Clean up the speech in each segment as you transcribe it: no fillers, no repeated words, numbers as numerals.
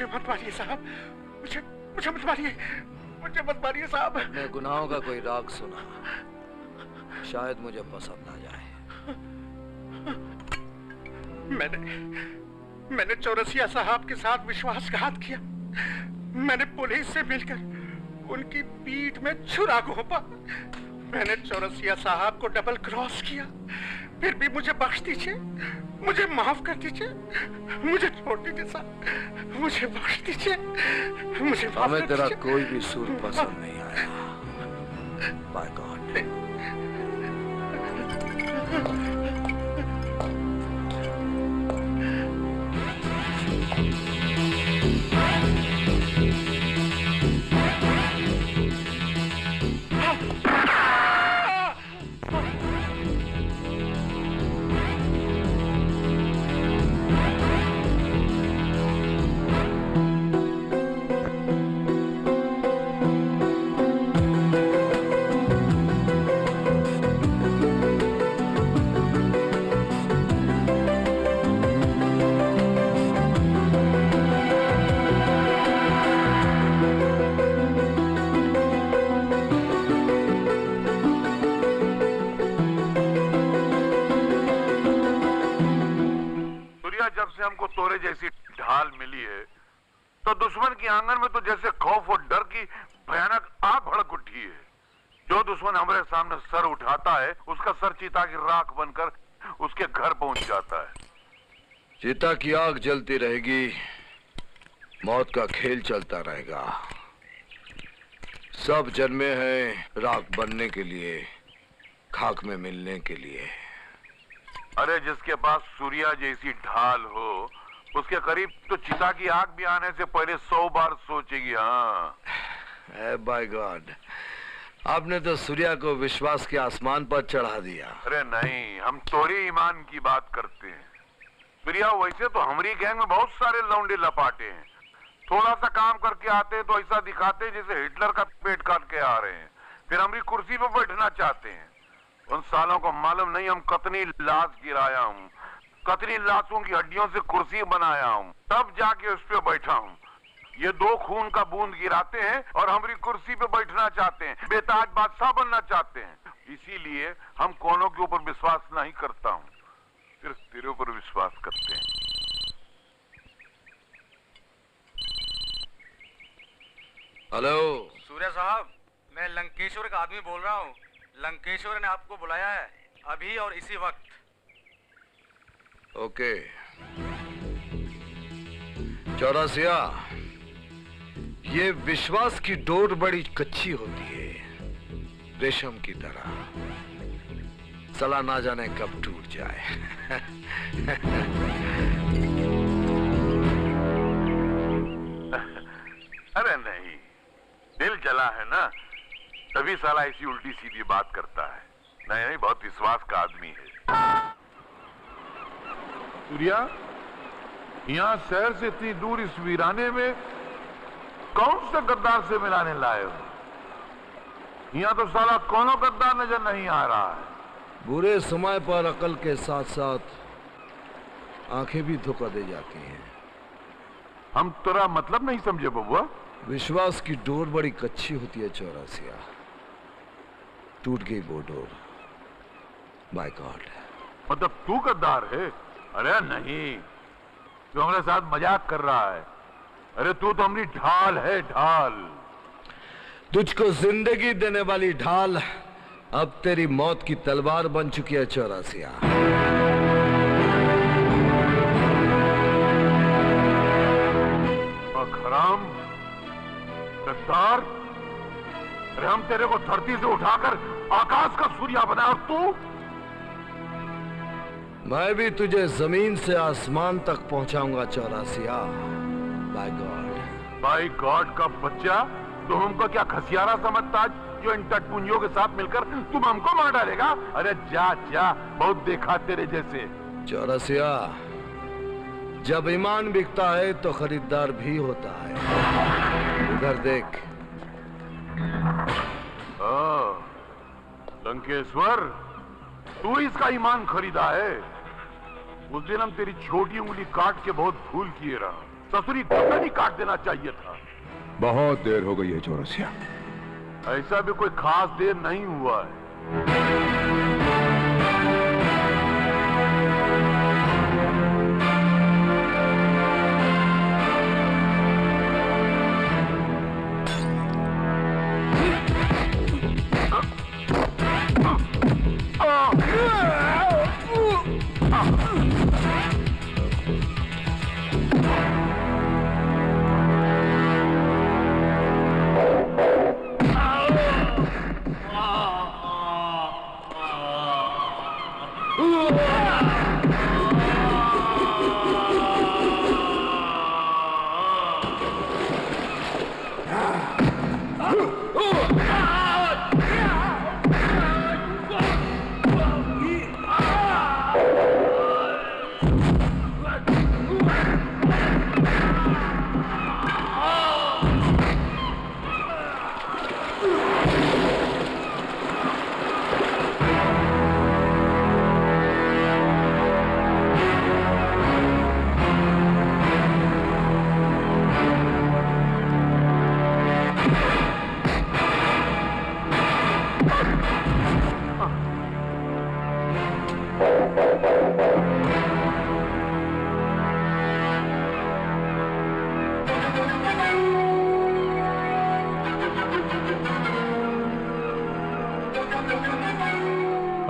मत मारिए साहब, मुझे मुझे मत मारिए, मुझे मत मारिए साहब। अपने गुनाहों का कोई राग सुना, शायद मुझे पसंद आ जाए। मैंने चौरसिया साहब के साथ विश्वासघात किया। मैंने पुलिस से मिलकर उनकी पीठ में छुरा घोंपा। मैंने चौरसिया साहब को डबल क्रॉस किया। फिर भी मुझे बख्श दीजिए, मुझे माफ कर दीजिए, मुझे छोड़ दीजिए साहब, मुझे बख्श दीजिए, मुझे माफ हमें कर तेरा दीजिए। कोई भी सूर पसंद नहीं आया। By God. जैसी ढाल मिली है तो दुश्मन के आंगन में तो जैसे खौफ और डर की भयानक आग भड़क उठी है। जो दुश्मन हमारे सामने सर उठाता है उसका सर चीता की राख बनकर उसके घर पहुंच जाता है। चीता की आग जलती रहेगी, मौत का खेल चलता रहेगा। सब जन्मे हैं राख बनने के लिए, खाक में मिलने के लिए। अरे जिसके पास सूर्या जैसी ढाल हो उसके करीब तो चिता की आग भी आने से पहले 100 बार सोचेगी। हाँ बाय गॉड, आपने तो सूर्या को विश्वास के आसमान पर चढ़ा दिया। अरे नहीं, हम तोरी ईमान की बात करते हैं। सूर्या वैसे तो हमारी गैंग में बहुत सारे लौंडे लपाटे हैं। थोड़ा सा काम करके आते हैं तो ऐसा दिखाते हैं जैसे हिटलर का पेट काट के आ रहे हैं, फिर हमारी कुर्सी पर बैठना चाहते हैं। उन सालों को मालूम नहीं हम कितनी लाश गिराया हूँ, कितनी लाशों की हड्डियों से कुर्सी बनाया हूँ, तब जाके उस पे बैठा हूँ। ये दो खून का बूंद गिराते हैं और हमारी कुर्सी पे बैठना चाहते हैं, बेताज बादशाह बनना चाहते हैं। इसीलिए हम कोनों के ऊपर विश्वास नहीं करता हूँ, सिर्फ तेरे ऊपर विश्वास करते हैं। हेलो सूर्या साहब, मैं लंकेश्वर का आदमी बोल रहा हूँ। लंकेश्वर ने आपको बुलाया है अभी और इसी वक्त। ओके। चौरसिया, ये विश्वास की डोर बड़ी कच्ची होती है, रेशम की तरह। सला ना जाने कब टूट जाए। तभी साला ऐसी उल्टी सीधी बात करता है। नहीं नहीं, बहुत विश्वास का आदमी है। सूर्या, यहाँ शहर से इतनी दूर इस वीराने में कौन से गद्दार से मिलाने लाए हो? यहाँ तो साला कोनो गद्दार नजर नहीं आ रहा है। बुरे समय पर अकल के साथ साथ आंखें भी धोखा दे जाती हैं। हम तेरा मतलब नहीं समझे बबुआ। विश्वास की डोर बड़ी कच्ची होती है चौरसिया। टूट गई वो डोर। Bye God. मतलब तू गद्दार है? अरे नहीं, तू हमारे साथ मजाक कर रहा है। अरे तू तो हमारी ढाल है, ढाल। तुझको जिंदगी देने वाली ढाल अब तेरी मौत की तलवार बन चुकी है चौरसिया। हराम, गद्दार। अरे हम तेरे को धरती से उठाकर आकाश का सूर्या बनाया और तू? मैं भी तुझे जमीन से आसमान तक पहुंचाऊंगा Chaurasia. By God. By God का बच्चा, तुम हमको क्या खसियारा समझता जो इन टटपुंजियों के साथ मिलकर तुम हमको मार डालेगा? अरे जा जा, बहुत देखा तेरे जैसे। चौरसिया, जब ईमान बिकता है तो खरीदार भी होता है। उधर देख। लंकेश्वर, तू इसका ईमान खरीदा है। उस दिन हम तेरी छोटी उंगली काट के बहुत भूल किए रहा। ससुरी गर्दन ही काट देना चाहिए था। बहुत देर हो गई है चौरसिया। ऐसा भी कोई खास देर नहीं हुआ है।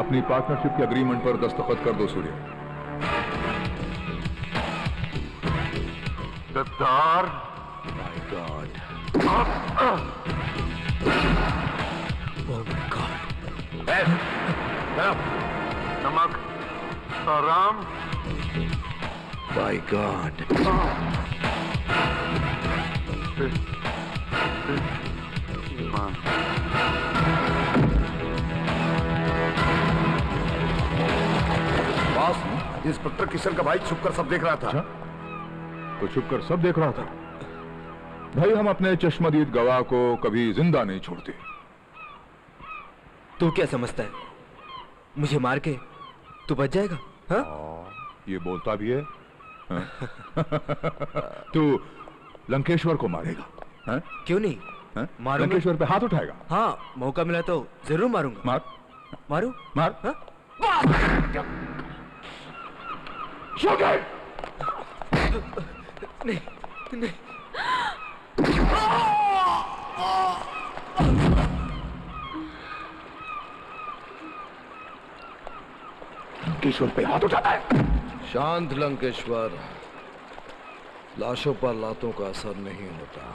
अपनी पार्टनरशिप के अग्रीमेंट पर दस्तखत कर दो सूर्य। गद्दार। My God. Oh my God. नमक हराम। Bye God. इंस्पेक्टर किशन का भाई छुपकर सब देख रहा था। अच्छा? तो छुपकर सब देख रहा था। भाई, हम अपने चश्मदीद गवाह को कभी जिंदा नहीं छोड़ते। तू क्या समझता है, मुझे मार के तू बच जाएगा? हाँ? ये बोलता भी है। हाँ? तू लंकेश्वर को मारेगा? हाँ? क्यों नहीं? हाँ? मारूंगा। लंकेश्वर पे हाथ उठाएगा? हाँ, मौका मिला तो जरूर मारूंगा। मार। मारू? मार। हाँ? नहीं, नहीं। लंकेश्वर पे हाथ उठाता है। शांत लंकेश्वर, लाशों पर लातों का असर नहीं होता।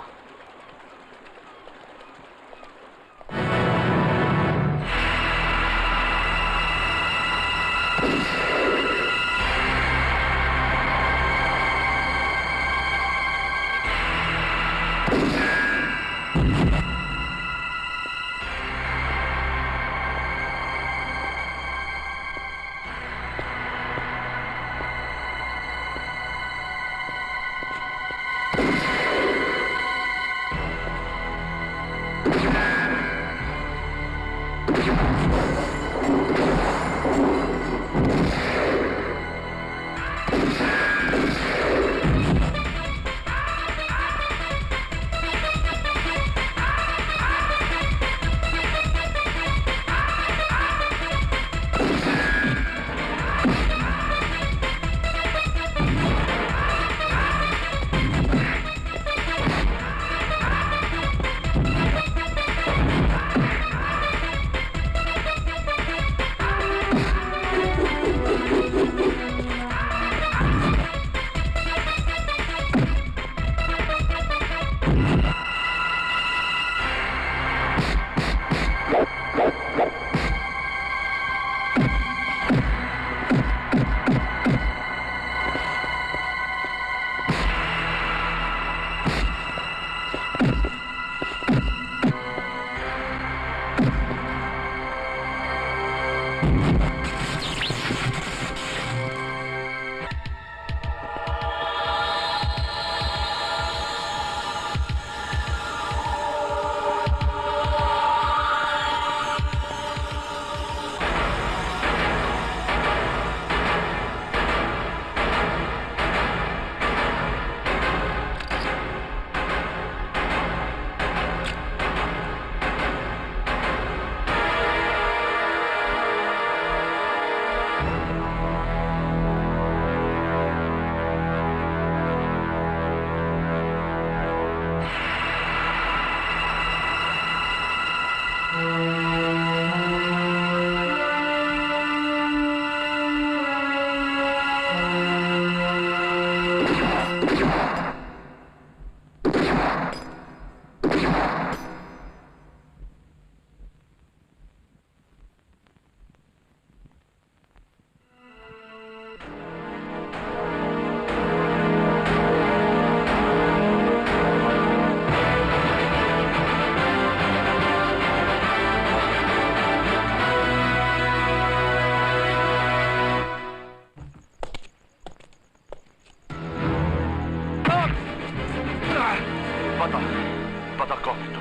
पता कौन है तू?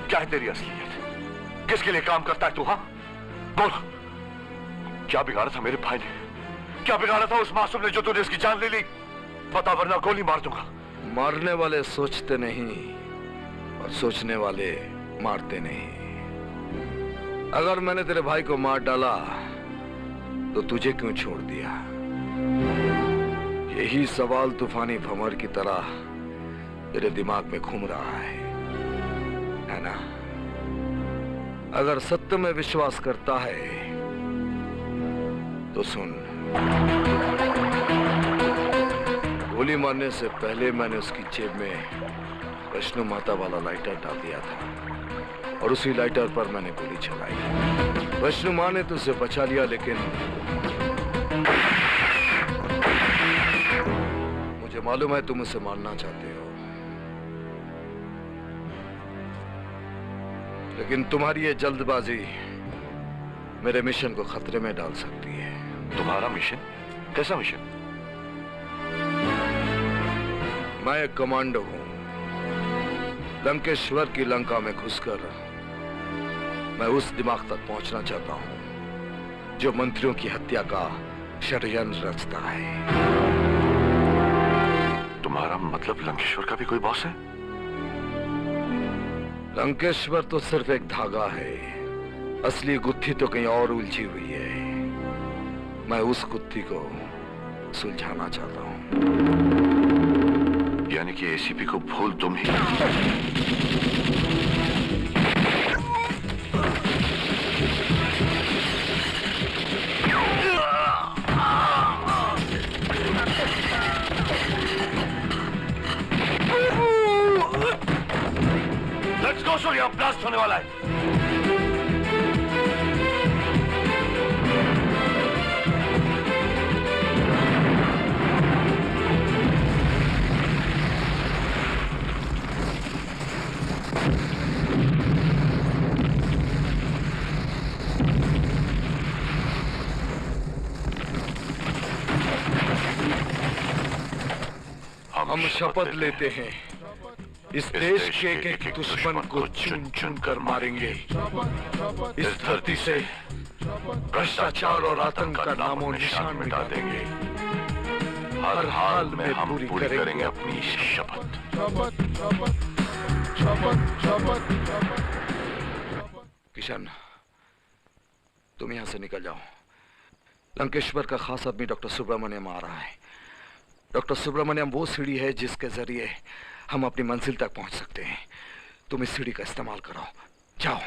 क्या है तेरी असलियत? किसके लिए काम करता है तू? हाँ बोल, क्या बिगाड़ा था मेरे भाई ने? क्या बिगाड़ा था उस मासूम ने जो तूने इसकी जान ले ली? बता वरना गोली मार दूंगा। मारने वाले सोचते नहीं और सोचने वाले मारते नहीं। अगर मैंने तेरे भाई को मार डाला तो तुझे क्यों छोड़ दिया? यही सवाल तूफानी भंवर की तरह तेरे दिमाग में घूम रहा है ना? अगर सत्य में विश्वास करता है तो सुन, गोली मारने से पहले मैंने उसकी जेब में वैष्णो माता वाला लाइटर डाल दिया था और उसी लाइटर पर मैंने गोली चलाई। वैष्णो मां ने तुझसे बचा लिया, लेकिन मुझे मालूम है तुम उसे मारना चाहते हो, लेकिन तुम्हारी ये जल्दबाजी मेरे मिशन को खतरे में डाल सकती है। तुम्हारा मिशन? कैसा मिशन? मैं एक कमांडो हूं। लंकेश्वर की लंका में घुसकर मैं उस दिमाग तक पहुंचना चाहता हूं जो मंत्रियों की हत्या का षड्यंत्र रचता है। तुम्हारा मतलब लंकेश्वर का भी कोई बॉस है? लंकेश्वर तो सिर्फ एक धागा है, असली गुत्थी तो कहीं और उलझी हुई है। मैं उस गुत्थी को सुलझाना चाहता हूं। यानी कि एसीपी को भूल तुम ही? लेट्स गो सूर्या, ब्लास्ट होने वाला है। हम शपथ लेते हैं इस देश के एक दुश्मन को चुन चुन कर मारेंगे। इस धरती से भ्रष्टाचार और आतंक का नामो निशान मिटा देंगे। हर हाल में हम पूरी करेंगे अपनी शपथ। किशन, तुम यहां से निकल जाओ। लंकेश्वर का खास आदमी डॉक्टर सुब्रमण्यम आ रहा है। डॉक्टर सुब्रमण्यम वो सीढ़ी है जिसके जरिए हम अपनी मंजिल तक पहुंच सकते हैं। तुम इस सीढ़ी का इस्तेमाल करो। जाओ।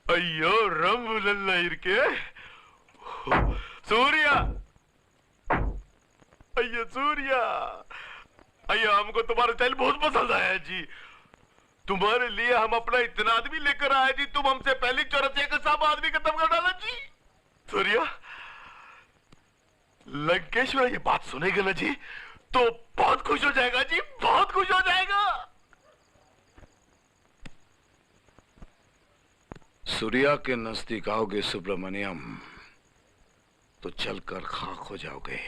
अयो रंग लल्ला इरके सूर्या, अयो सूर्या, अयो हमको तुम्हारा स्टाइल बहुत पसंद आया जी। तुम्हारे लिए हम अपना इतना आदमी लेकर आए जी, तुम हमसे पहले चौरसिया का सब आदमी खत्म कर डाला जी। सूर्या, लंकेश्वर ये बात सुनेगा ना जी तो बहुत खुश हो जाएगा जी, बहुत खुश हो जाएगा। सूर्या के नजदीक आओगे सुब्रमण्यम तो जलकर खाक हो जाओगे।